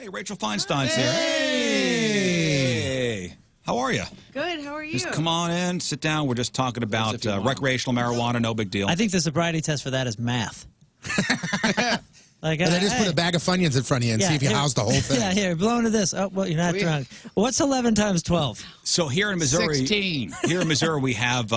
Hey, Rachel Feinstein's here. Hey. How are you? Good. How are you? Just come on in, sit down. We're just talking about recreational marijuana. No big deal. I think the sobriety test for that is math. Like, and they just put a bag of Funyuns in front of you and see if you house the whole thing. Yeah, here, blow into this. Oh, well, you're not drunk. What's 11 times 12? So here in Missouri, 16. Here in Missouri, we have.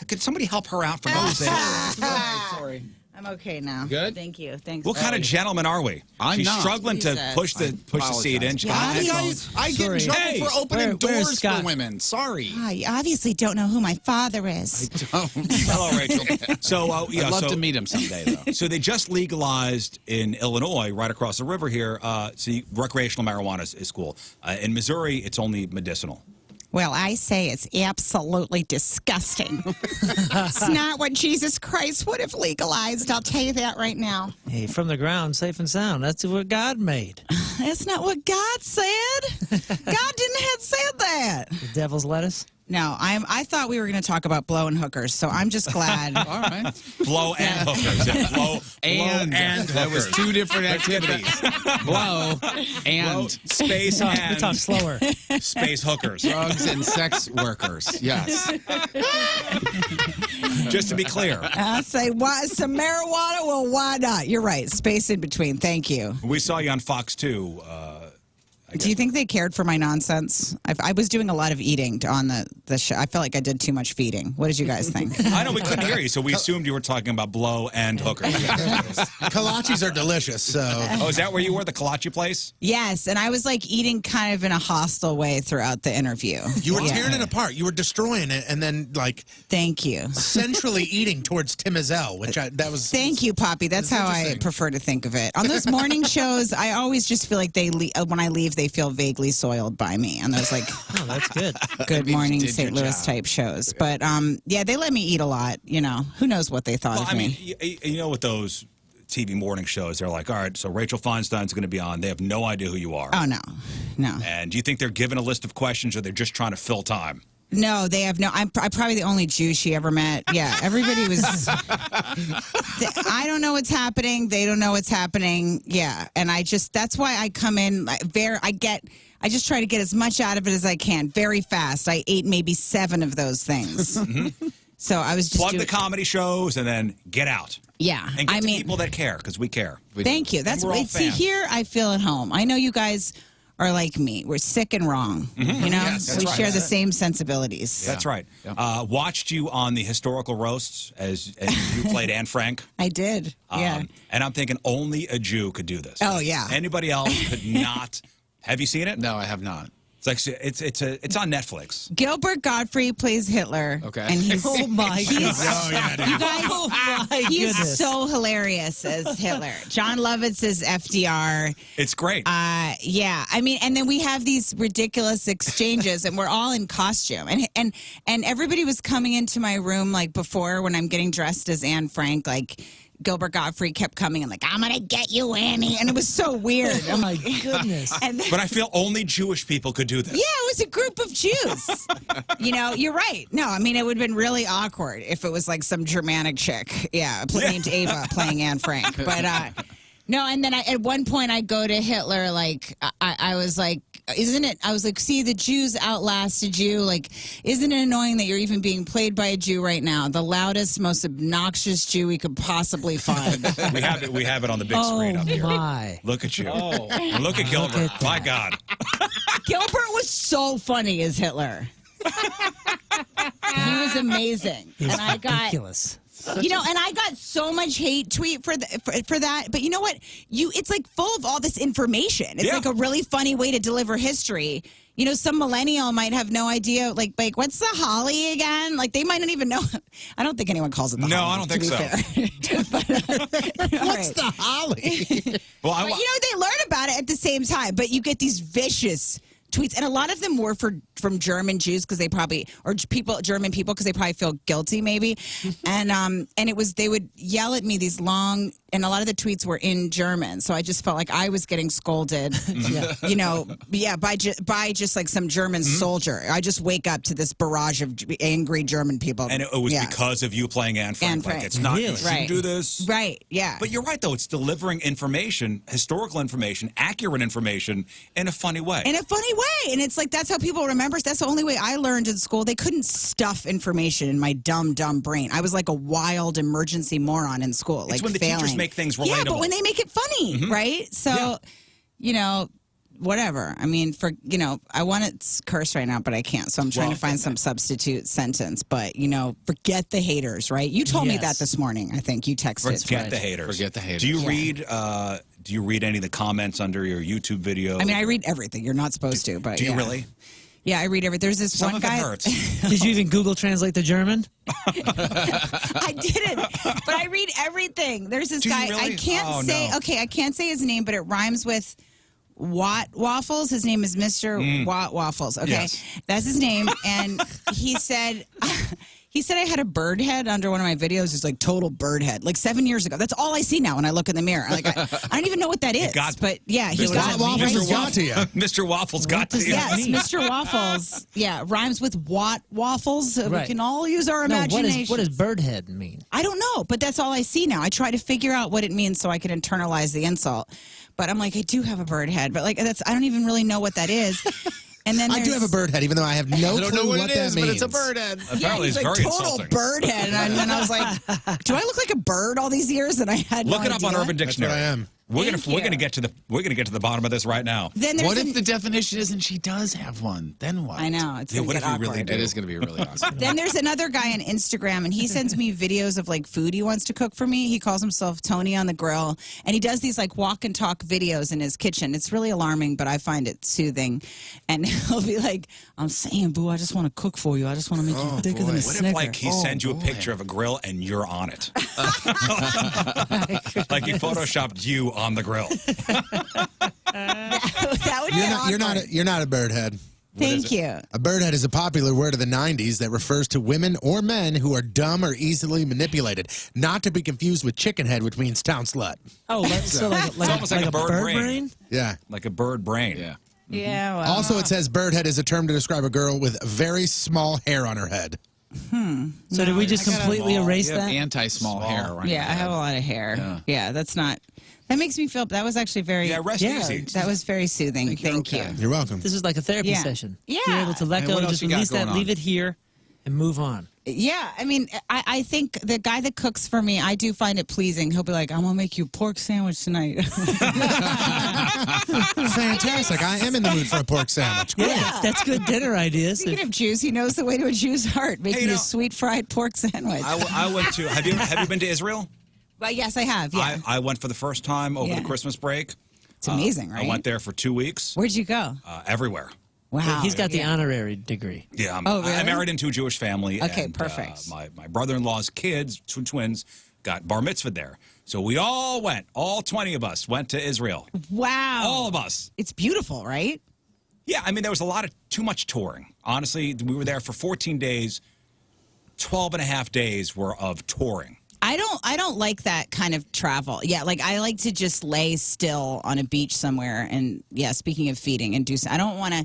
Could somebody help her out for God's sake? Sorry. I'm okay now. Good? Thank you. Thanks. What kind of gentlemen are we? I'm She's not. struggling to push the seat in. I get in trouble for opening doors for women. Sorry. You obviously don't know who my father is. I don't. Hello, Rachel. So, I'd love to meet him someday, though. So they just legalized in Illinois, right across the river here. Recreational marijuana is cool. In Missouri, it's only medicinal. Well, I say it's absolutely disgusting. It's not what Jesus Christ would have legalized. I'll tell you that right now. Hey, from the ground, safe and sound. That's what God made. That's not what God said. God didn't have said that. The devil's lettuce? No, I thought we were going to talk about blow and hookers, so I'm just glad. All right. Blow and hookers. Yeah, blow and that was two different activities. Blow and space and Talk slower. space hookers. Drugs and sex workers. Yes. Just to be clear. I'll say, why, some marijuana? Well, why not? You're right. Space in between. Thank you. We saw you on Fox 2. Do you think they cared for my nonsense? I was doing a lot of eating on the show. I felt like I did too much feeding. What did you guys think? I know we couldn't hear you, so we assumed you were talking about blow and hookers. Kolaches are delicious, so. Oh, is that where you were, the kolache place? Yes, and I was like eating kind of in a hostile way throughout the interview. You were tearing it apart. You were destroying it, and then like. Thank you. Centrally eating towards Timazelle, which that was. Thank you, Poppy. That's how I prefer to think of it. On those morning shows, I always just feel like when I leave, they feel vaguely soiled by me on those like Oh, that's good. Good Morning St. Louis type shows. But yeah, they let me eat a lot. You know, who knows what they thought of me. You know, with those TV morning shows, they're like, all right, so Rachel Feinstein's going to be on. They have no idea who you are. Oh, no. No. And do you think they're given a list of questions or they're just trying to fill time? No, they have no. I'm probably the only Jew she ever met. Yeah, everybody was. I don't know what's happening. They don't know what's happening. Yeah, and that's why I come in I just try to get as much out of it as I can very fast. I ate maybe 7 of those things. So I was just plug the comedy shows and then get out. Yeah, and get to people that care because we care. Thank you. That's see here. I feel at home. I know you guys are like me. We're sick and wrong. You know, yes, we share the same sensibilities. That's right. Watched you on the historical roasts as you played Anne Frank. I did. Yeah. And I'm thinking only a Jew could do this. Oh yeah. Anybody else could not. Have you seen it? No, I have not. It's like it's on Netflix. Gilbert Gottfried plays Hitler. Okay. And he's Oh my goodness. Oh yeah, dude. you guys, Oh my he's goodness. so hilarious as Hitler. John Lovitz is FDR. It's great. Yeah, I mean, and then we have these ridiculous exchanges, and we're all in costume, and everybody was coming into my room like before when I'm getting dressed as Anne Frank, like. Gilbert Gottfried kept coming and like, I'm going to get you, Annie. And it was so weird. Oh my goodness. But I feel only Jewish people could do this. Yeah, it was a group of Jews. You know, you're right. No, I mean, it would have been really awkward if it was like some Germanic chick. Yeah, named Ava playing Anne Frank. But no, and then at one point I go to Hitler, like, I was like, isn't it? I was like, see, the Jews outlasted you. Like, isn't it annoying that you're even being played by a Jew right now? The loudest, most obnoxious Jew we could possibly find. We have it on the big screen up here. Oh my. Look at you. And look at Gilbert. My God. Gilbert was so funny as Hitler. He was amazing. He's and I got ridiculous. You know, and I got so much hate tweet for that. But you know what? It's like full of all this information. It's like a really funny way to deliver history. You know, some millennial might have no idea, like what's the holly again? Like, they might not even know. I don't think anyone calls it the holly. No, I don't think so. What's the holly? Well, but, you know, they learn about it at the same time. But you get these vicious tweets, and a lot of them were from German Jews because they probably, or German people because they probably feel guilty maybe, and it was, they would yell at me these long and a lot of the tweets were in German. So I just felt like I was getting scolded, by just like some German soldier. I just wake up to this barrage of angry German people. And it was because of you playing Anne Frank. Like, it's not, you shouldn't do this. Right, yeah. But you're right, though. It's delivering information, historical information, accurate information in a funny way. In a funny way. And it's like, that's how people remember. That's the only way I learned in school. They couldn't stuff information in my dumb brain. I was like a wild emergency moron in school. It's like when the teachers make things relatable. Yeah, but when they make it funny, right? So, whatever. I mean, I want to curse right now, but I can't. So I'm trying to find some substitute sentence. But, forget the haters, right? You told me that this morning, I think. You texted. Forget the haters. Forget the haters. Do you read any of the comments under your YouTube video? I mean, I read everything. You're not supposed to, but do you really? Yeah, I read everything. There's this Some one of guy. It hurts. Did you even Google translate the German? I didn't, but I read everything. There's this guy. Really? I can't say. No. Okay, I can't say his name, but it rhymes with Watt Waffles. His name is Mr. Watt Waffles. Okay, that's his name, and he said. He said I had a bird head under one of my videos. It's like total bird head, like 7 years ago. That's all I see now when I look in the mirror. Like I don't even know what that is. But yeah, he got Waffles got to you. Mr. Waffles got to you. Yes, Mr. Waffles. Yeah, rhymes with Watt Waffles. We can all use our imagination. What does bird head mean? I don't know, but that's all I see now. I try to figure out what it means so I can internalize the insult. But I'm like, I do have a bird head, but like I don't even really know what do I do have a bird head, even though I have no clue what that means. But it's a bird head. Apparently, he's it's like very total insulting. bird head, and then I was like, do I look like a bird all these years? And I had Look it up on Urban That's Dictionary. what I am. We're gonna get to the bottom of this right now. Then what if the definition is and she does have one? Then what? I know. It's what if we really do? It is going to be really awesome. Then there's another guy on Instagram, and he sends me videos of like food he wants to cook for me. He calls himself Tony on the Grill, and he does these like walk and talk videos in his kitchen. It's really alarming, but I find it soothing. And he'll be like, "I'm saying, boo, I just want to cook for you. I just want to make you thicker than a What Snicker." if like he sends you a picture of a grill and you're on it? Like he photoshopped you on the grill. That would be awkward. You're not a bird head. Thank you. A bird head is a popular word of the 90s that refers to women or men who are dumb or easily manipulated, not to be confused with chicken head, which means town slut. Oh, so like almost like a bird brain. Yeah. Like a bird brain. Yeah. Yeah. Well, Also, it says bird head is a term to describe a girl with very small hair on her head. So did we just completely erase You have that? anti-small hair. Right? yeah, I have a lot of hair. Yeah, that's not. That makes me feel. That was actually very. Yeah, rest easy. That was very soothing. Thank you. You're welcome. This is like a therapy Yeah. session. Yeah. You're able to let Hey, go what and else just you got release that, going on? leave it here, and move on. Yeah, I mean, I think the guy that cooks for me, I do find it pleasing. He'll be like, "I'm gonna make you a pork sandwich tonight." Fantastic. I am in the mood for a pork sandwich. Yeah, that's good dinner ideas. Speaking of Jews, he knows the way to a Jew's heart, making you a know- sweet fried pork sandwich. I went to. Have you been to Israel? Well, yes, I have. Yeah, I went for the first time over Yeah. the Christmas break. it's amazing, right? I went there for 2 weeks. Where'd you go? Everywhere. Wow, He's got the honorary degree. Yeah, Oh, really? I married into a Jewish family. Okay, and, perfect. My brother-in-law's kids, twins, got bar mitzvah there. So we all went, all 20 of us went to Israel. Wow, All of us. It's beautiful, right? Yeah, I mean, there was too much touring. Honestly, we were there for 14 days. 12 and a half days were of touring. I don't like that kind of travel. Yeah, like I like to just lay still on a beach somewhere. And yeah, speaking of feeding and I don't want to.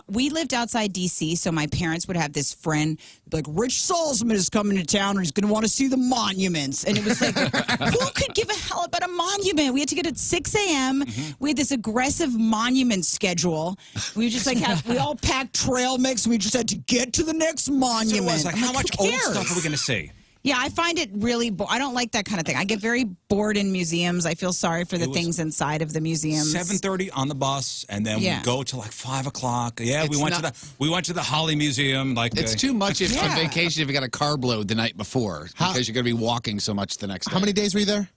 We lived outside D.C., so my parents would have this friend like Rich Salzman is coming to town and he's going to want to see the monuments. And it was like, who could give a hell about a monument? We had to get at 6 a.m. We had this aggressive monument schedule. We just like we all packed trail mix. We just had to get to the next So monument. it was like, I'm how much who old cares? stuff are we going to see? Yeah, I find it really. I don't like that kind of thing. I get very bored in museums. I feel sorry for the things inside of the museums. 7:30 on the bus, and then we go till like 5 o'clock. Yeah, we went to the Holly Museum. Like It's too much if on vacation if you got a carb load the night before because you're going to be walking so much the next day. How many days were you there?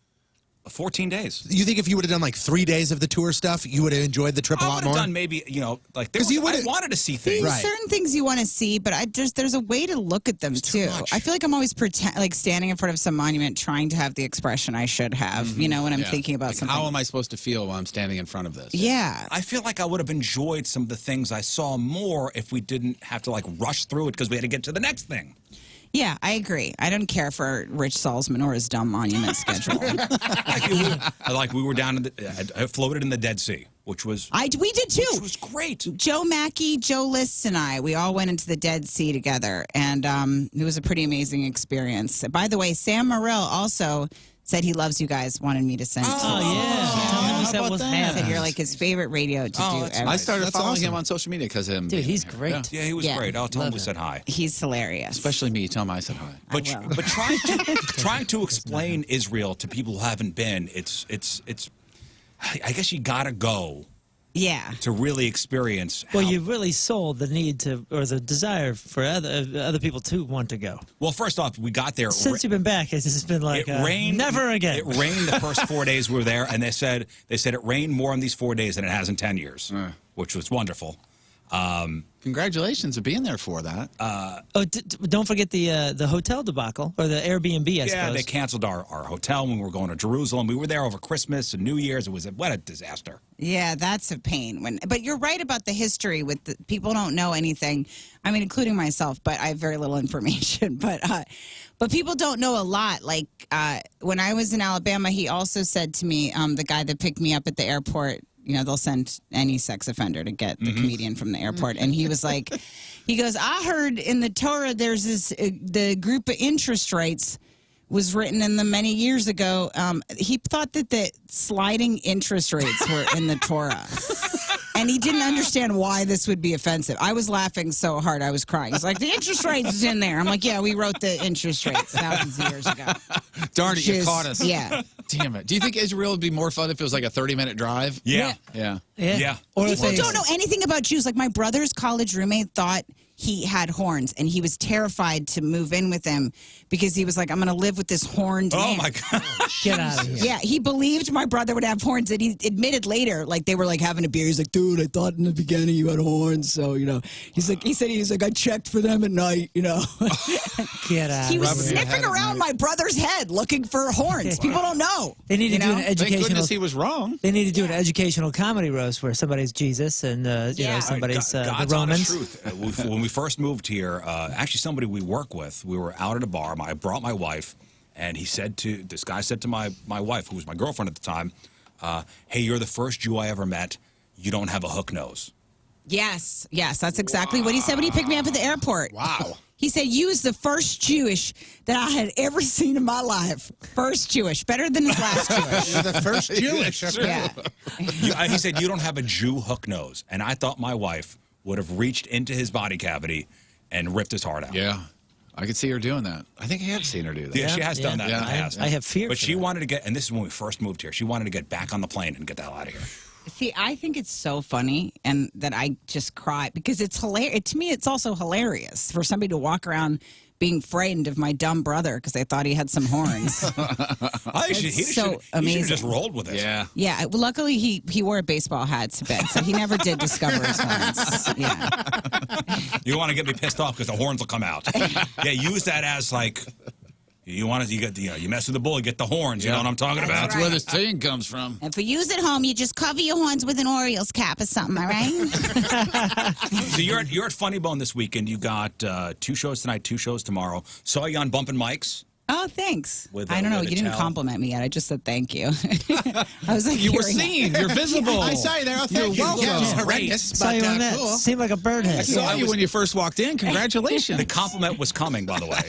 14 days. You think if you would have done like 3 days of the tour stuff, you would have enjoyed the trip a I lot would more? have done maybe, like, I wanted to see things. There's certain things you want to see, but there's a way to look at them too. I feel like I'm always like standing in front of some monument trying to have the expression I should have, when I'm thinking about something. How am I supposed to feel while I'm standing in front of this? Yeah. I feel like I would have enjoyed some of the things I saw more if we didn't have to like rush through it because we had to get to the next thing. Yeah, I agree. I don't care for Rich Salzman or his dumb monument schedule. We were down in I floated in the Dead Sea, which was we did too. Which was great. Joe Mackey, Joe Lists, and we all went into the Dead Sea together, and it was a pretty amazing experience. By the way, Sam Morril also said he loves you guys, wanted me to send to you. Oh, yeah. He said you're like his favorite radio to do ever. I started following him on social media because of him. Dude, he's great. Yeah, he was great. I'll tell him we said hi. He's hilarious. Especially me. Tell him I said hi. But trying to explain Israel to people who haven't been, it's I guess you gotta go. Yeah. To really experience. Well, you really sold the need to, or the desire for other people to want to go. Well, first off, we got there. Since you've been back, it's just been like, it rained, never again. It rained the first 4 days we were there, and they said it rained more in these 4 days than it has in 10 years, which was wonderful. Congratulations on being there for that. Don't forget the hotel debacle, or the Airbnb, I suppose. Yeah, they canceled our hotel when we were going to Jerusalem. We were there over Christmas and New Year's. What a disaster. Yeah, that's a pain. But you're right about the history with people don't know anything. I mean, including myself, but I have very little information. But people don't know a lot. Like when I was in Alabama, he also said to me, the guy that picked me up at the airport, they'll send any sex offender to get the comedian from the airport. And he was like, he goes, I heard in the Torah there's the group of interest rates was written in them many years ago. He thought that the sliding interest rates were in the Torah. And he didn't understand why this would be offensive. I was laughing so hard I was crying. He's like, the interest rates is in there. I'm like, yeah, we wrote the interest rates thousands of years ago. Darn it, you caught us. Yeah. Damn it. Do you think Israel would be more fun if it was like a 30-minute drive? Yeah. Or people don't know anything about Jews. Like my brother's college roommate thought he had horns, and he was terrified to move in with him because he was like, I'm going to live with this horned man. Oh, my God. Get out of here. Yeah, he believed my brother would have horns, and he admitted later, like they were like having a beer. He's like, dude, I thought in the beginning you had horns. So, he said, I checked for them at night, Get out. He was sniffing around my brother's head looking for horns. People don't know. They need to do an educational. Thank goodness he was wrong. They need to do an educational comedy roast where somebody's Jesus and somebody's God's the Romans. Honest truth. When we first moved here, actually somebody we work with, we were out at a bar. I brought my wife, and this guy said to my wife, who was my girlfriend at the time, hey, you're the first Jew I ever met. You don't have a hook nose. Yes, that's exactly what he said when he picked me up at the airport. Wow. He said, you was the first Jewish that I had ever seen in my life. First Jewish. Better than his last Jewish. You're the first Jewish. Yeah. He said, you don't have a Jew hook nose. And I thought my wife would have reached into his body cavity and ripped his heart out. Yeah. I could see her doing that. I think I have seen her do that. Yeah, she has done that in the past. I have fear But for she that. wanted to get, and this is when we first moved here, she wanted to get back on the plane and get the hell out of here. See, I think it's so funny and that I just cry because it's hilarious. To me, it's also hilarious for somebody to walk around being frightened of my dumb brother because they thought he had some horns. He should have just rolled with it. Yeah. Yeah. Well, luckily, he wore a baseball hat to bed, so he never did discover his horns. Yeah. You want to get me pissed off because the horns will come out. Yeah, use that as like... You mess with the bull, you get the horns. You know what I'm talking about? That's where this saying comes from. And for yous at home, you just cover your horns with an Orioles cap or something, all right? So you're at Funny Bone this weekend. You got 2 shows tonight, 2 shows tomorrow. Saw you on Bumpin' Mics. Oh, thanks. With, I don't know. with You didn't Attell. compliment me yet. I just said thank you. I was like, You were hearing it. seen. You're visible. I saw you there. Oh, thank you. welcome. Yeah, it was Great. horrendous, Saw but you on that. cool. Seemed like a bird head. I saw you when you first walked in. Congratulations. The compliment was coming, by the way.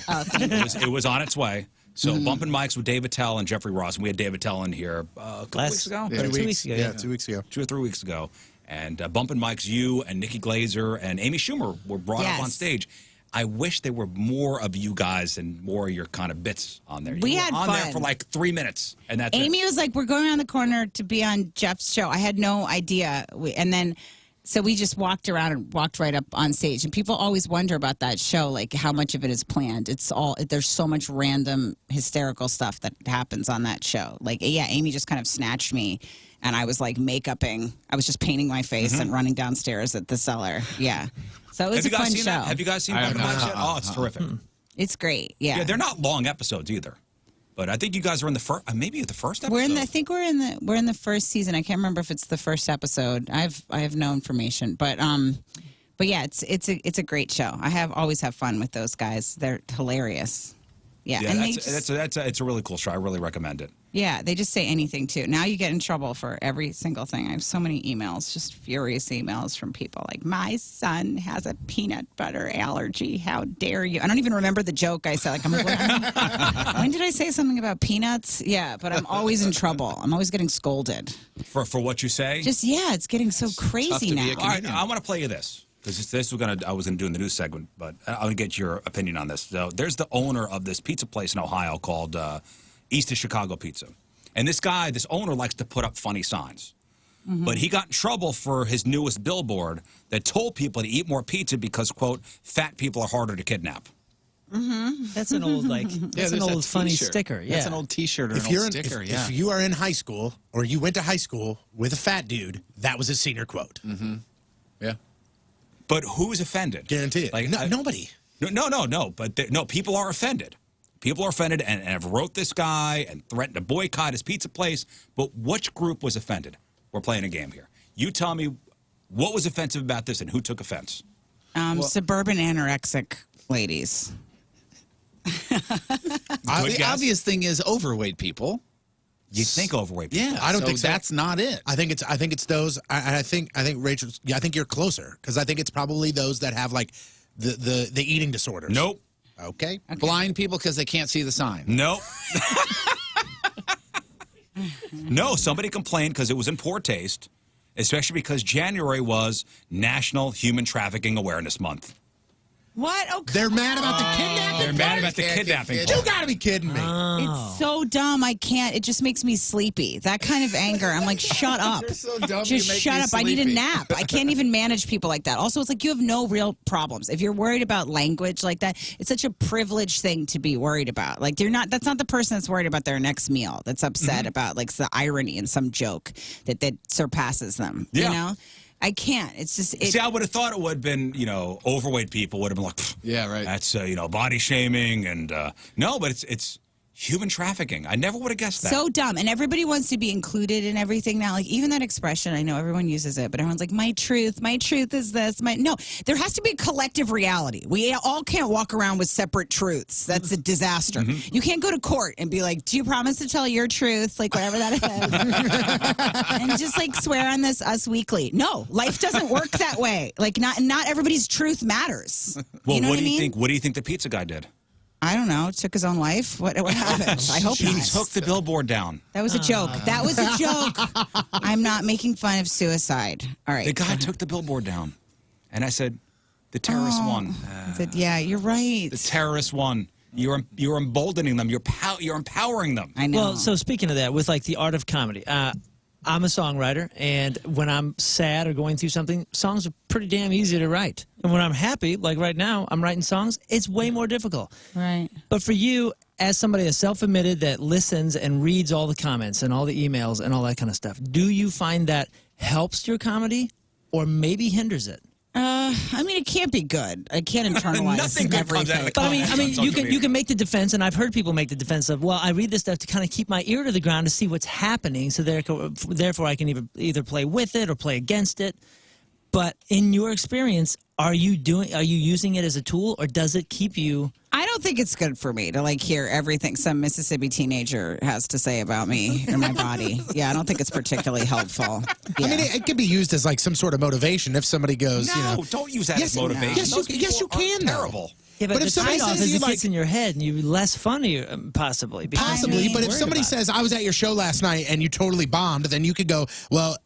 It was on its way. So Bumpin' Mics with David Tell and Jeffrey Ross. And we had David Tell in here a couple weeks ago. Yeah, 2 weeks ago. Yeah, 2 weeks ago. 2 or 3 weeks ago. And Bumpin' Mics, you and Nikki Glazer and Amy Schumer were brought up on stage. I wish there were more of you guys and more of your kind of bits on there. We were had on fun. there for like 3 minutes, and that's Amy it. was like, we're going around the corner to be on Jeff's show. I had no idea. So we just walked around and walked right up on stage. And people always wonder about that show, like how much of it is planned. There's so much random hysterical stuff that happens on that show. Like, yeah, Amy just kind of snatched me and I was like make-upping. I was just painting my face and running downstairs at the cellar. Yeah. So it was a fun show. Have you guys seen Bumpin' Mics yet? Oh, it's terrific. It's great. Yeah. Yeah, they're not long episodes either. But I think you guys are in the first, maybe the first episode. I think we're in the first season. I can't remember if it's the first episode. I have no information, but But yeah, it's a great show. Always have fun with those guys. They're hilarious. Yeah, Yeah, and it's a really cool show. I really recommend it. Yeah, they just say anything too. Now you get in trouble for every single thing. I have so many emails, just furious emails from people like, my son has a peanut butter allergy. How dare you? I don't even remember the joke I said. Like, when did I say something about peanuts? Yeah, but I'm always in trouble. I'm always getting scolded. For what you say? It's getting so crazy now. All right, I want to play you this. Because I was going to do in the news segment, but I'll get your opinion on this. So there's the owner of this pizza place in Ohio called East of Chicago Pizza. And this owner likes to put up funny signs. Mm-hmm. But he got in trouble for his newest billboard that told people to eat more pizza because, quote, fat people are harder to kidnap. Mm-hmm. That's an old, that's an old funny sticker. Yeah. That's an old T-shirt or an old sticker, if you are in high school or you went to high school with a fat dude, that was his senior quote. Mm-hmm. Yeah. But who's offended? Guarantee it. Nobody. No. But people are offended. People are offended and have wrote this guy and threatened to boycott his pizza place. But which group was offended? We're playing a game here. You tell me what was offensive about this and who took offense. Suburban anorexic ladies. The obvious thing is overweight people. You think overweight people? Yeah, I don't think so. That's not it. I think it's those. I think Rachel. Yeah, I think you're closer because I think it's probably those that have like the eating disorders. Nope. Okay. Blind people because they can't see the sign. Nope. No, somebody complained because it was in poor taste, especially because January was National Human Trafficking Awareness Month. What? Oh, they're mad about the kidnapping. They're mad about the kidnapping. You gotta be kidding me. It's so dumb. I can't. It just makes me sleepy. That kind of anger. I'm like, shut up. You're so dumb. Just shut up. I need a nap. I can't even manage people like that. Also, it's like you have no real problems. If you're worried about language like that, it's such a privileged thing to be worried about. Like that's not the person that's worried about their next meal. That's upset about like the irony in some joke that surpasses them. Yeah. You know? I can't. It's just. See, I would have thought it would have been, overweight people would have been like, yeah, right. That's, body shaming and no, but it's human trafficking. I never would have guessed that. So dumb. And everybody wants to be included in everything now. Like even that expression, I know everyone uses it, but everyone's like, my truth is this. No, there has to be a collective reality. We all can't walk around with separate truths. That's a disaster. Mm-hmm. You can't go to court and be like, do you promise to tell your truth? Like whatever that is. And just like swear on this Us Weekly. No, life doesn't work that way. Like not everybody's truth matters. Well, you know what do you mean? think? What do you think the pizza guy did? I don't know. Took his own life? What happened? I hope he not. took the billboard down. That was a joke. That was a joke. I'm not making fun of suicide. All right. The guy took the billboard down. And I said, the terrorist won. I said, yeah, you're right. The terrorist won. You're emboldening them. You're empowering them. I know. Well, so speaking of that, with like the art of comedy, I'm a songwriter, and when I'm sad or going through something, songs are pretty damn easy to write. And when I'm happy, like right now, I'm writing songs, it's way more difficult. Right. But for you, as somebody that's self-admitted that listens and reads all the comments and all the emails and all that kind of stuff, do you find that helps your comedy or maybe hinders it? I mean, it can't be good. I can't internalize Nothing good comes out of the But I mean, you can make the defense, and I've heard people make the defense of, well, I read this stuff to kind of keep my ear to the ground to see what's happening, so therefore I can either play with it or play against it. But in your experience, are you using it as a tool, or does it keep you? I don't think it's good for me to like hear everything some Mississippi teenager has to say about me or my body. Yeah, I don't think it's particularly helpful. Yeah. I mean, it could be used as like some sort of motivation if somebody goes, No, don't use that as motivation. Yes, you can. Terrible. Yeah, but if the somebody trade-off says is you it like- gets in your head and you're less funny, possibly. because Possibly, you're but if worried somebody about it. says, I was at your show last night and you totally bombed, then you could go, well,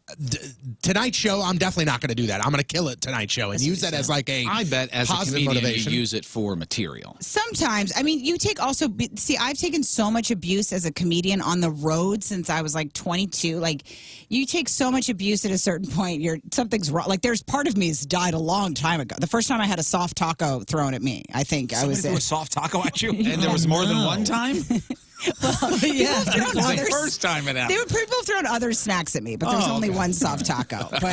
tonight's show, I'm definitely not going to do that. I'm going to kill it tonight's show and use that as like a I bet as a positive comedian motivation. you use it for material. Sometimes. I mean, you take also, see, I've taken so much abuse as a comedian on the road since I was like 22. Like, you take so much abuse at a certain point, something's wrong. Like, there's part of me has died a long time ago. The first time I had a soft taco thrown at me, I think I was Somebody threw a soft taco at you? And there was more than one time? yeah, The first time it happened. People have thrown other snacks at me, but there was only one soft taco. But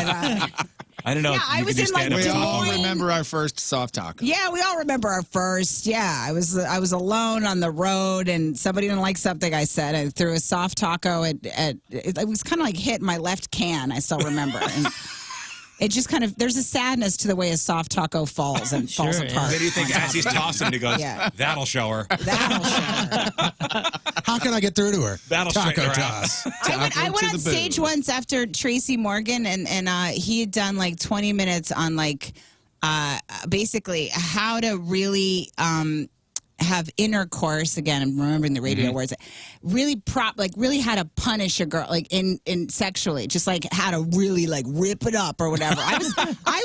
I don't know. Yeah, I was in like We Des all Moines. remember our first soft taco. Yeah, we all remember our first. Yeah, I was alone on the road, and somebody didn't like something I said. I threw a soft taco at it was kind of like hit my left can. I still remember. And it just kind of, there's a sadness to the way a soft taco falls and falls apart. What do you think as he's tossing it, he goes, that'll show her. That'll show her. How can I get through to her? That'll taco straighten her toss. I went on stage once after Tracy Morgan, and he had done like 20 minutes on like basically how to really have intercourse. Again, I'm remembering the radio words. Really really how to punish a girl, like in sexually, just like how to really like rip it up or whatever. I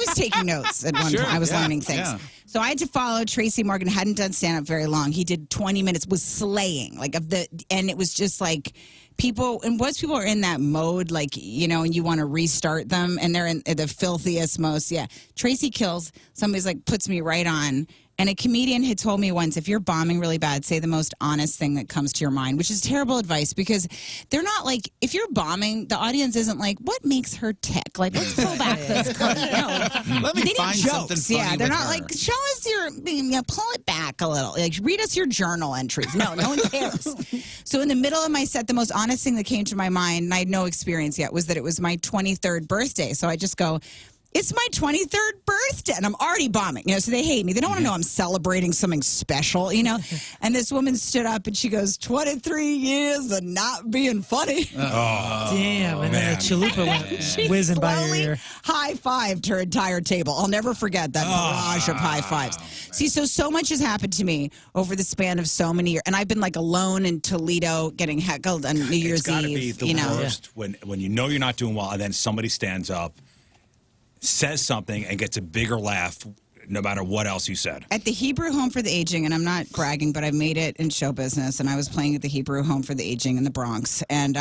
was taking notes at one time. I was learning things. Yeah. So I had to follow Tracy Morgan. Hadn't done stand-up very long. He did 20 minutes, was slaying and it was just like people, and once people are in that mode, like, you know, and you want to restart them, and they're in the filthiest, most, Tracy kills. Somebody's like, puts me right on. And a comedian had told me once, if you're bombing really bad, say the most honest thing that comes to your mind, which is terrible advice because they're not like, if you're bombing, the audience isn't like, what makes her tick? Like, let's pull back this curtain. No. Let me find something funny. Yeah, they're with not her. like, show us pull it back a little. Like, read us your journal entries. No one cares. So in the middle of my set, the most honest thing that came to my mind, and I had no experience yet, was that it was my 23rd birthday. So I just go, it's my 23rd birthday, and I'm already bombing. You know, so they hate me. They don't want to know I'm celebrating something special, you know. And this woman stood up, and she goes, 23 years of not being funny. Damn, and then the chalupa went whizzing by your ear. High-fived her entire table. I'll never forget that barrage of high-fives. See, so much has happened to me over the span of so many years. And I've been, like, alone in Toledo getting heckled on New Year's Eve. It's got to be the worst when you know you're not doing well, and then somebody stands up, says something, and gets a bigger laugh no matter what else you said. At the Hebrew Home for the Aging, and I'm not bragging, but I made it in show business, and I was playing at the Hebrew Home for the Aging in the Bronx. And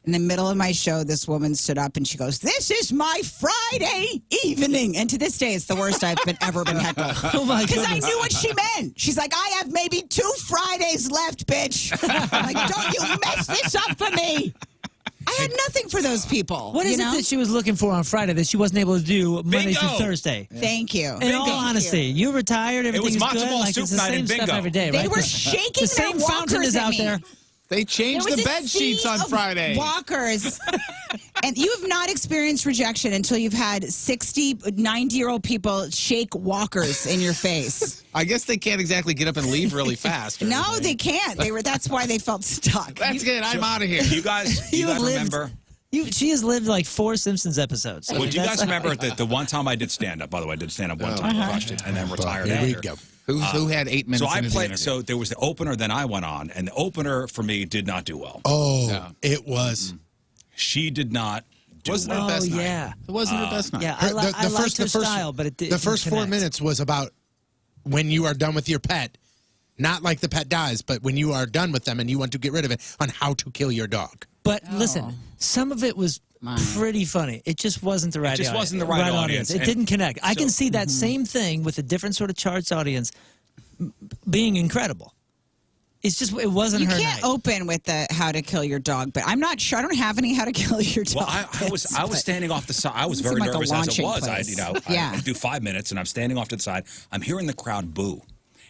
in the middle of my show, this woman stood up, and she goes, "This is my Friday evening." And to this day, it's the worst I've ever been heckled. Oh, my goodness. Because I knew what she meant. She's like, "I have maybe 2 Fridays left, bitch." I'm like, don't you mess this up for me. I had nothing for those people. What is it that she was looking for on Friday that she wasn't able to do Monday through Thursday? Yeah. Thank you. In all honesty, you retired, everything's good. Like, it's the same stuff every day, right? They were shaking the same fountain is out there. They changed the bed sheets on Friday. Walkers. And you have not experienced rejection until you've had 60, 90-year-old people shake walkers in your face. I guess they can't exactly get up and leave really fast. No, they can't. That's why they felt stuck. That's good. I'm out of here. You guys remember? She has lived like 4 Simpsons episodes. Well, do you guys remember the one time I did stand-up? By the way, I did stand-up one time, crushed it, and then retired after. Here we go. Who had 8 minutes? So I played. So there was the opener, then I went on, and the opener for me did not do well. It was. She did not. Wasn't her best night? It wasn't her best night. Yeah, I liked her style, but it didn't. The first 4 minutes was about when you are done with your pet, not like the pet dies, but when you are done with them and you want to get rid of it, on how to kill your dog. But listen, some of it was pretty funny. It just wasn't the right audience. It just wasn't the right audience. It didn't connect. I can see that same thing with a different sort of charts audience being incredible. It's just, it wasn't her night. You can't open with the how to kill your dog, but I'm not sure. I don't have any how to kill your dog. Well, I was standing off the side. I was very nervous as it was. I do 5 minutes, and I'm standing off to the side. I'm hearing the crowd boo.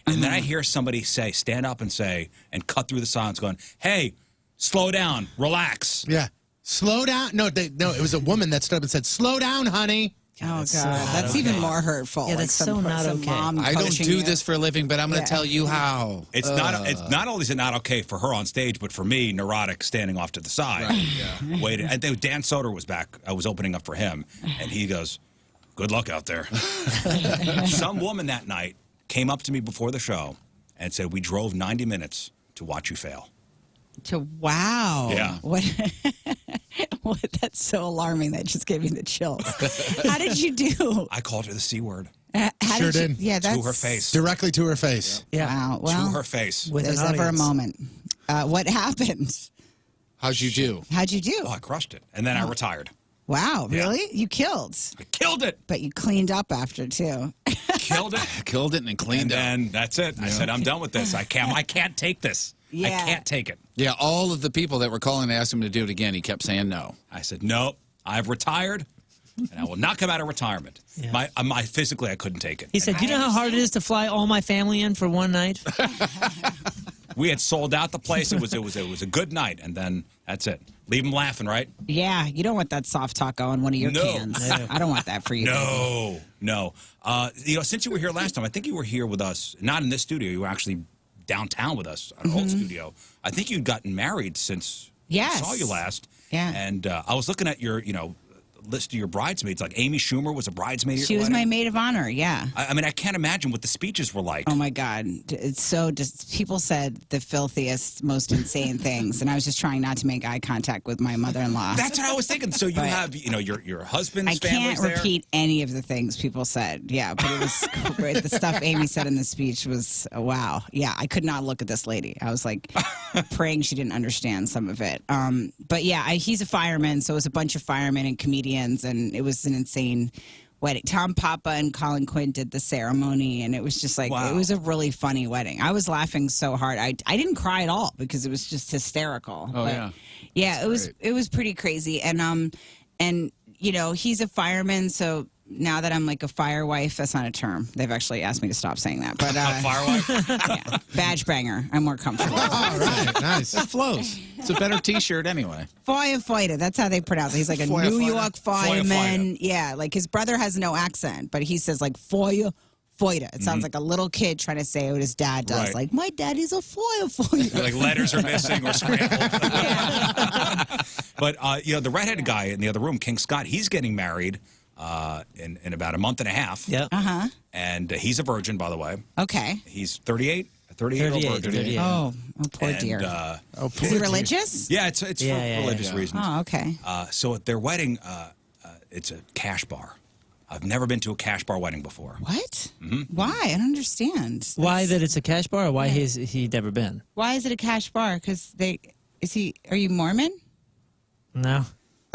And then I hear somebody stand up and say, and cut through the silence going, "Hey, slow down, relax." Yeah. Slow down. No, it was a woman that stood up and said, "Slow down, honey." Oh, God. That's even more hurtful. Yeah, that's so not okay. I don't do this for a living, but I'm going to tell you how. It's not only is it not okay for her on stage, but for me, neurotic, standing off to the side. Right, waiting. And then Dan Soder was back. I was opening up for him, and he goes, "Good luck out there." Some woman that night came up to me before the show and said, "We drove 90 minutes to watch you fail." Wow. Yeah. What? That's so alarming. That just gave me the chills. How did you do? I called her the C word. Sure did. Yeah, that's to her face. Directly to her face. Yeah. Wow. Well, to her face. There's ever a moment. What happened? How'd you do? How'd you do? Oh, I crushed it. And then I retired. Wow, really? You killed. I killed it. But you cleaned up after, too. Killed it. Killed it and cleaned up. And that's it. I said, I'm done with this. I can't take this. Yeah. I can't take it. Yeah, all of the people that were calling to ask him to do it again, he kept saying no. I said, nope, I've retired, and I will not come out of retirement. Yeah. My physically, I couldn't take it. He said, "You know how hard it is to fly all my family in for one night?" We had sold out the place. It was a good night, and then that's it. Leave them laughing, right? Yeah, you don't want that soft talk on one of your cans. No. I don't want that for you. No. Since you were here last time, I think you were here with us, not in this studio. You were actually downtown with us, an old studio. I think you'd gotten married since I saw you last. Yeah. And I was looking at your, list of your bridesmaids. Like Amy Schumer was a bridesmaid. She was my maid of honor. Yeah. I mean, I can't imagine what the speeches were like. Oh my God, it's so. Just people said the filthiest, most insane things, and I was just trying not to make eye contact with my mother-in-law. That's what I was thinking. So you have, your husband's I family's can't repeat any of the things people said. Yeah, but it was great. The stuff Amy said in the speech was wow. Yeah, I could not look at this lady. I was like praying she didn't understand some of it. But yeah, he's a fireman, so it was a bunch of firemen and comedians. And it was an insane wedding. Tom Papa and Colin Quinn did the ceremony, and it was just like it was a really funny wedding. I was laughing so hard. I didn't cry at all because it was just hysterical. Oh, but, yeah. It was pretty crazy. And he's a fireman, so now that I'm like a fire wife, that's not a term. They've actually asked me to stop saying that. But fire wife? Yeah, badge banger. I'm more comfortable. All right, nice. It flows. It's a better T-shirt anyway. Firefighter. That's how they pronounce it. He's like a New York fireman. Firefighter. Yeah, like his brother has no accent, but he says like firefighter. It sounds like a little kid trying to say what his dad does. Right. Like, my daddy's a firefighter. Like letters are missing or scrambled. But, the redheaded guy in the other room, King Scott, he's getting married in about a month and a half. Yep. And he's a virgin, by the way. Okay. He's 38. A 38-year-old virgin. 38. Oh, poor dear. Is he religious? Yeah, it's for religious reasons. Oh, okay. So at their wedding, it's a cash bar. I've never been to a cash bar wedding before. What? Why? I don't understand. Why that it's a cash bar, or why has he never been? Why is it a cash bar? Because are you Mormon? No.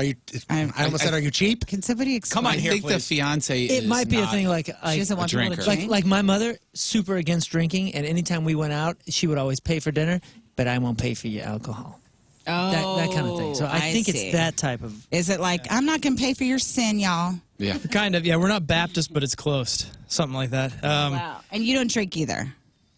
Are you? I almost said, are you cheap? Can somebody explain? Come on I here, think please. the fiance It might be a thing like She doesn't want people to drinker. drink? like my mother, super against drinking, and anytime we went out, she would always pay for dinner, but I won't pay for your alcohol. Oh, That kind of thing. So I think see. it's that type of. Is it like, I'm not going to pay for your sin, y'all? Yeah. Kind of, yeah. We're not Baptist, but it's close. Something like that. Wow. And you don't drink either?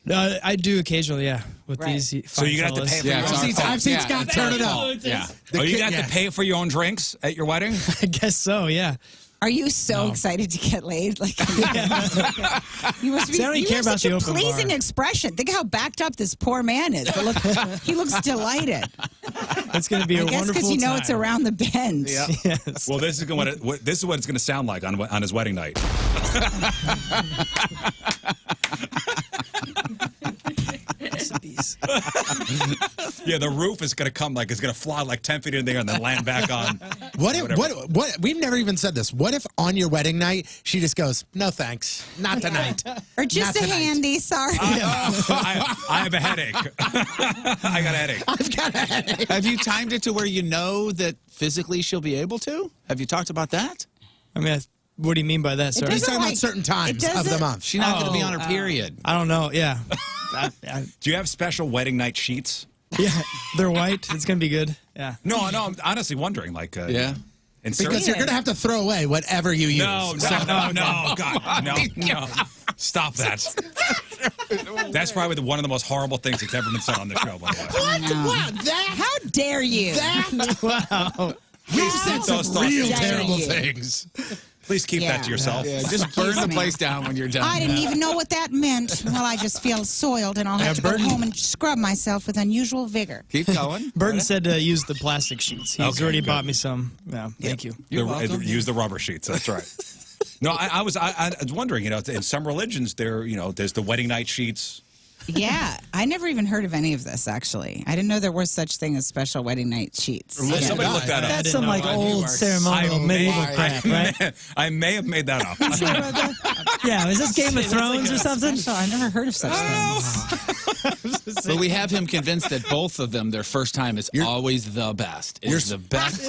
I do occasionally, yeah. With Right. these So you're going to have to pay for Yeah, your it's own our fault. I've seen Scott turn it up. Yeah. Oh, you got yeah. to pay for your own drinks at your wedding? I guess so, yeah. Are you so excited to get laid? Like, you must be. See, I don't You care have about such the a open pleasing bar. expression. Think how backed up this poor man is. But look, he looks delighted. It's going to be I a guess wonderful because you know time. it's around the bend. Yeah. Yes. Well, this is what it's going to sound like on his wedding night. Yeah, the roof is going to come it's going to fly like 10 feet in the air and then land back on. What? We've never even said this. What if on your wedding night she just goes, "No thanks, not tonight," Or just Not a tonight. handy. Sorry. I have a headache. I got a headache. I've got a headache. Have you timed it to where you know that physically she'll be able to? Have you talked about that? I mean, what do you mean by that, sir? He's doesn't talking about like- certain times it of the doesn't- month. She's not going to be on her period. I don't know, yeah. Do you have special wedding night sheets? Yeah, they're white. It's going to be good. Yeah. No, I'm honestly wondering. Yeah. Because you're going to have to throw away whatever you use. No, God, no. Stop that. That's probably one of the most horrible things that's ever been said on the show, by the way. Wow, that, How dare you? Wow. we've said some those thoughts. real Dare terrible you. things. Please keep that to yourself. Yeah, just burn the me. place down when you're done. I didn't even know what that meant. Well, I just feel soiled, and I'll have to go home and scrub myself with unusual vigor. Keep going. Burton said to use the plastic sheets. He's Okay, already good. bought me some. Yeah, thank you. You're welcome. Use the rubber sheets. That's right. No, I was wondering. In some religions, there's the wedding night sheets. Yeah, I never even heard of any of this, actually. I didn't know there was such thing as special wedding night sheets. Somebody look that up. That's didn't some know like that. old ceremonial medieval crap, right? I may have made that up. Yeah, is this Game of Thrones or something? So I never heard of such things. But we have him convinced that both of them, their first time is always the best. It's the best.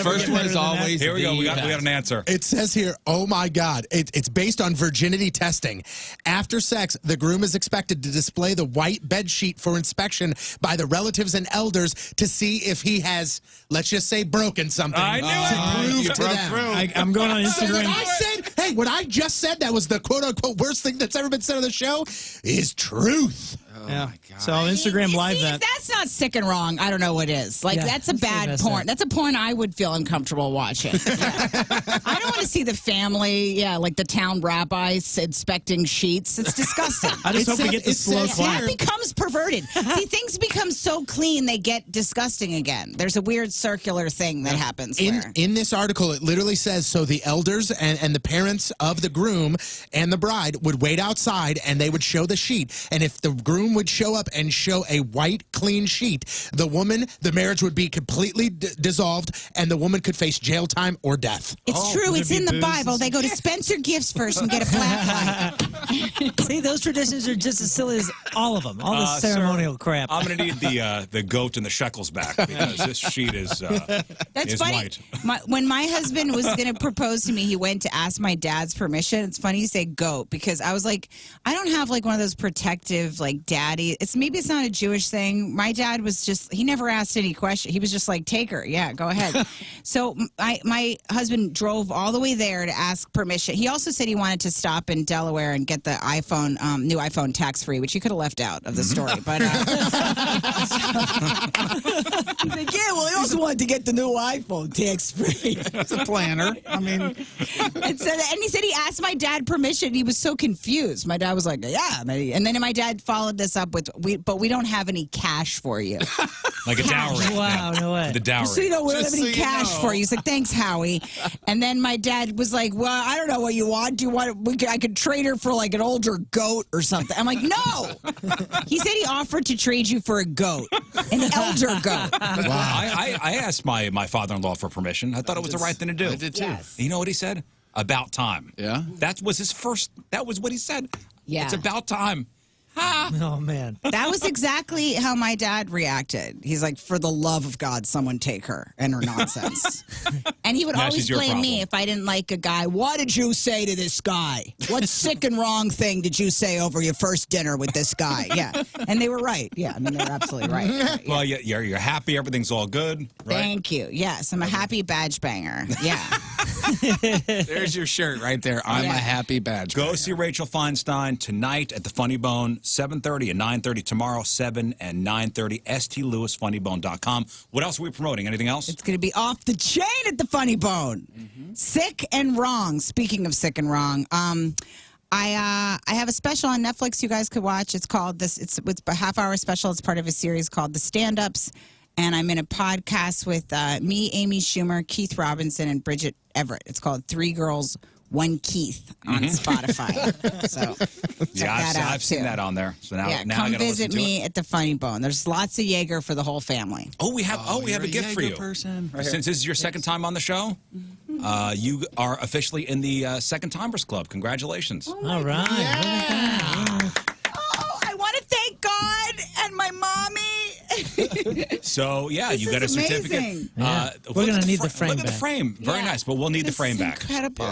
First one is always Here we go. the We got best. an answer. It says here, oh my God, it's based on virginity testing. After sex, the groom is expected to display the white bed sheet for inspection by the relatives and elders to see if he has, let's just say, broken something. I knew to it. prove You to broke them. through. I'm going on So what Instagram. I said, hey, what I just said, that was the quote-unquote worst thing that's ever been said on the show, is truth. Yeah. my God. So I'll Instagram See, live if that. that's not sick and wrong, I don't know what is. Like, Yeah, that's a that's bad messed porn. up. That's a porn I would feel uncomfortable watching. Yeah. I don't want to see the family, like the town rabbis inspecting sheets. It's disgusting. I just hope we get the slow clap. That becomes perverted. See, things become so clean, they get disgusting again. There's a weird circular thing that happens. In this article, it literally says, so the elders and the parents of the groom and the bride would wait outside and they would show the sheet. And if the groom would show up and show a white, clean sheet, the marriage would be completely dissolved and the woman could face jail time or death. It's true. would It's there in be the booze? Bible. They go to Spencer Gifts first and get a black light. See, those traditions are just as silly as all of them. All the Sir, ceremonial crap. I'm going to need the goat and the shekels back because this sheet is That's funny. white. When my husband was going to propose to me, he went to ask my dad's permission. It's funny you say goat because I was like, I don't have like one of those protective like daddy. Maybe it's not a Jewish thing. My dad was just, he never asked any question. He was just like, take her. Yeah, go ahead. So my husband drove all the way there to ask permission. He also said he wanted to stop in Delaware and get the iPhone, new iPhone tax free, which he could have left out of the story. But he's like, yeah, well, he also wanted to get the new iPhone tax free. It's a planner. I mean, And he said he asked my dad permission. He was so confused. My dad was like, yeah. Maybe. And then my dad followed this up with, but we don't have any cash for you. Like a dowry. Wow, no way. The dowry. So, we don't have Just any so you cash know. for you. He's like, thanks, Howie. And then my dad was like, well, I don't know what you want. Do you want, I could trade her for like an older goat or something. I'm like, no. He said he offered to trade you for a goat, an elder goat. I asked my father-in-law for permission. I thought it was the right thing to do. I did too. Yes. You know what he said? About time. Yeah? That was what he said. Yeah. It's about time. Oh, man. That was exactly how my dad reacted. He's like, for the love of God, someone take her and her nonsense. And he would Now always she's your blame me problem. if I didn't like a guy. What did you say to this guy? What sick and wrong thing did you say over your first dinner with this guy? Yeah. And they were right. Yeah. I mean, they were absolutely right. Yeah. Well, you're happy. Everything's all good, right? Thank you. Yes. I'm a happy badge banger. Yeah. There's your shirt right there. I'm Yeah. a happy badge. Go banger. see Rachel Feinstein tonight at the Funny Bone, 7:30 and 9:30 tomorrow, 7 and 9:30, stlewisfunnybone.com. What else are we promoting? Anything else? It's going to be off the chain at the Funny Bone. Sick and Wrong. Speaking of sick and wrong, I have a special on Netflix you guys could watch. It's called it's a half-hour special. It's part of a series called The Stand-Ups. And I'm in a podcast with me, Amy Schumer, Keith Robinson, and Bridget Everett. It's called Three Girls, One Keith on Spotify. So check that out I've seen too. that on there. So now, Yeah, now I come gotta visit listen to me it. at the Funny Bone. There's lots of Jaeger for the whole family. Oh, we have a you're gift for Jaeger you. person. Right Since this is your second time on the show, you are officially in the Second Timers Club. Congratulations. All right. Look at that. Oh, I want to thank God and my mommy. So, yeah, This you got a is certificate. amazing. Yeah. Look We're at gonna the need the frame Look at the back. frame. Very Yeah. nice, but we'll need the This frame is back. Incredible.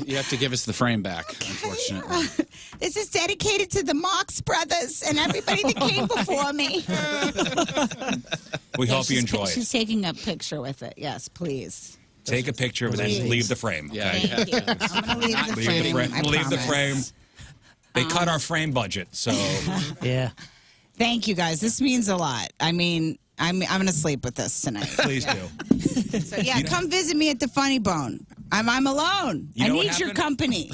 You have to give us the frame back, unfortunately. This is dedicated to the Marx brothers and everybody that came before me. We hope you enjoy She's it. taking a picture with it. Yes, please. Take a picture and then Please. leave the frame. Yeah, Okay? Thank you. I'm going to leave the Leave frame. the frame. I Leave the promise. frame. They cut our frame budget, so Yeah. Thank you, guys. This means a lot. I mean, I'm going to sleep with this tonight. please do. So, yeah, come visit me at the Funny Bone. I'm alone. You I know what need your happened? company.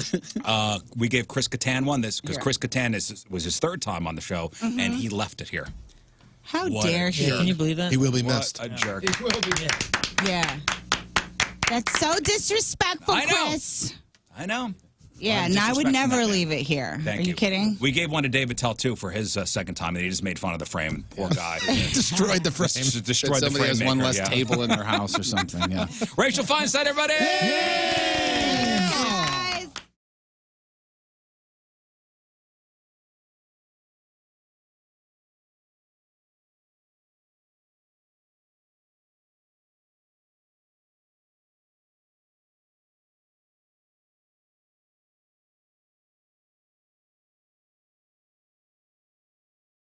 We gave Chris Kattan one because Here. Chris Kattan was his third time on the show, and he left it here. How What a dare he? Yeah, can you believe that? He will be What missed. a jerk. Yeah. That's so disrespectful, I know. Chris. I know. Yeah, I'm and I would disrespecting never that man. leave it here. Thank Are you kidding? We gave one to David Tell, too, for his second time, and he just made fun of the frame. Poor guy. Destroyed the frame. Just That destroyed the somebody frame has one maker, less yeah. table in their house or something. Yeah. Rachel Feinstein, everybody!